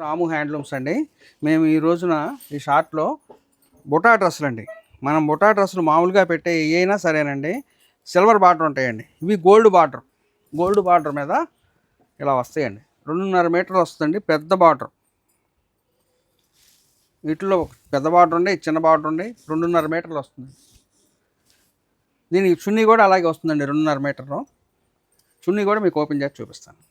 రాము handlooms అండి. మేము ఈ రోజున ఈ షార్ట్లో బుటా డ్రెస్సులు అండి. మనం బుటా డ్రెస్సులు మామూలుగా పెట్టే ఏ అయినా సరేనండి, సిల్వర్ బార్డర్ ఉంటాయండి. ఇవి గోల్డ్ బార్డర్ మీద ఇలా వస్తాయండి. 2.5 మీటర్లు వస్తుందండి పెద్ద బార్డర్. వీటిలో పెద్ద బార్డర్ ఉండే, చిన్న బార్డర్ ఉండే, 2.5 మీటర్లు వస్తుంది. దీనికి చున్నీ కూడా అలాగే వస్తుందండి, 2.5 మీటర్లు. చున్నీ కూడా మీకు ఓపెన్ చేసి చూపిస్తాను.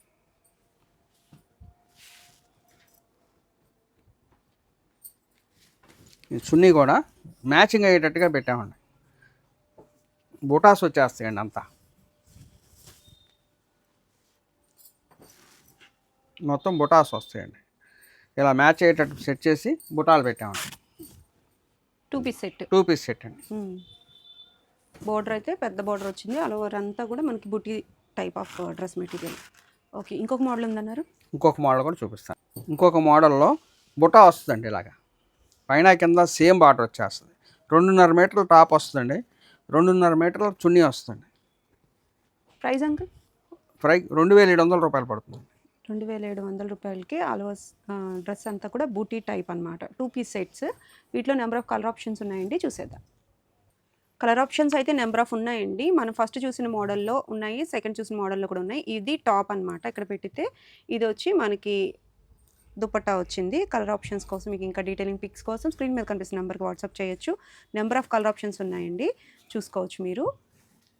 ఈ చున్నీ కూడా మ్యాచింగ్ అయ్యేటట్టుగా పెట్టామండి. బుటాస్ వచ్చేస్తాయండి అంతా. మొత్తం బుటాస్ వస్తాయండి. ఇలా మ్యాచ్ అయ్యేటట్టు సెట్ చేసి బుటాలు పెట్టామండి. 2 పీస్ సెట్ అండి. బోర్డర్ అయితే పెద్ద బోర్డర్ వచ్చింది. ఆల్ ఓవర్ అంతా కూడా మనకి బుటీ type of dress material. Okay, ఇంకొక మోడల్ ఉందన్నారు. ఇంకొక మోడల్ కూడా చూపిస్తాను. ఇంకొక మోడల్లో బుటా వస్తుందండి. ఇలాగా పైన కింద సేమ్ బార్డర్ వచ్చేస్తుంది. 2.5 మీటర్ల టాప్ వస్తుందండి, 2.5 మీటర్ల చున్నీ వస్తుంది. Price uncle? 2,700 రూపాయలు పడుతుంది. 2,700 రూపాయలకి ఆల్ ఓవర్ డ్రెస్ అంతా కూడా బూటీ టైప్ అనమాట. 2 పీస్ సెట్స్. వీటిలో నెంబర్ ఆఫ్ కలర్ ఆప్షన్స్ ఉన్నాయండి, చూసేద్దాం. కలర్ ఆప్షన్స్ అయితే నెంబర్ ఆఫ్ ఉన్నాయండి. మనం ఫస్ట్ చూసిన మోడల్లో ఉన్నాయి, సెకండ్ చూసిన మోడల్లో కూడా ఉన్నాయి. ఇది టాప్ అనమాట. ఇక్కడ పెట్టితే ఇది వచ్చి మనకి దుపట్టా వచ్చింది. కలర్ ఆప్షన్స్ కోసం మీకు ఇంకా డీటెయిలింగ్ పిక్స్ కోసం స్క్రీన్ మీద కనిపిస్తున్న నెంబర్కి వాట్సాప్ చేయొచ్చు. నెంబర్ ఆఫ్ కలర్ ఆప్షన్స్ ఉన్నాయండి, చూసుకోవచ్చు మీరు.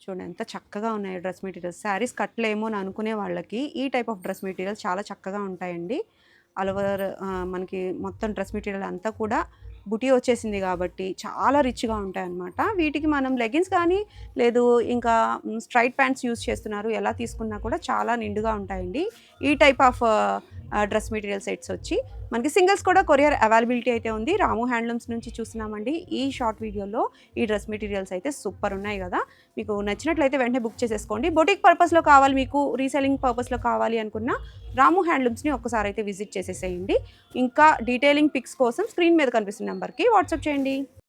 చూడండి ఎంత చక్కగా ఉన్నాయి డ్రెస్ మెటీరియల్స్. శారీస్ కట్టలేమో అని అనుకునే వాళ్ళకి ఈ టైప్ ఆఫ్ డ్రెస్ మెటీరియల్స్ చాలా చక్కగా ఉంటాయండి. ఆల్ ఓవర్ మనకి మొత్తం డ్రెస్ మెటీరియల్ అంతా కూడా బుటీ వచ్చేసింది కాబట్టి చాలా రిచ్గా ఉంటాయన్నమాట. వీటికి మనం లెగిన్స్ కానీ లేదు ఇంకా స్ట్రైట్ ప్యాంట్స్ యూస్ చేస్తున్నారు, ఎలా తీసుకున్నా కూడా చాలా నిండుగా ఉంటాయండి. ఈ type of dress material sets వచ్చి మనకి సింగిల్స్ కూడా కొరియర్ అవైలబిలిటీ అయితే ఉంది. రాము హ్యాండ్లూమ్స్ నుంచి చూస్తున్నామండి. ఈ షార్ట్ వీడియోలో ఈ డ్రెస్ మెటీరియల్స్ అయితే సూపర్ ఉన్నాయి కదా. మీకు నచ్చినట్లయితే వెంటనే బుక్ చేసేసుకోండి. బొటిక్ పర్పస్లో కావాలి, మీకు రీసెల్లింగ్ పర్పస్లో కావాలి అనుకున్న రాము హ్యాండ్లూమ్స్ని ఒక్కసారి అయితే విజిట్ చేసేసేయండి. ఇంకా డీటెయిలింగ్ పిక్స్ కోసం స్క్రీన్ మీద కనిపిస్తున్న నెంబర్కి వాట్సాప్ చేయండి.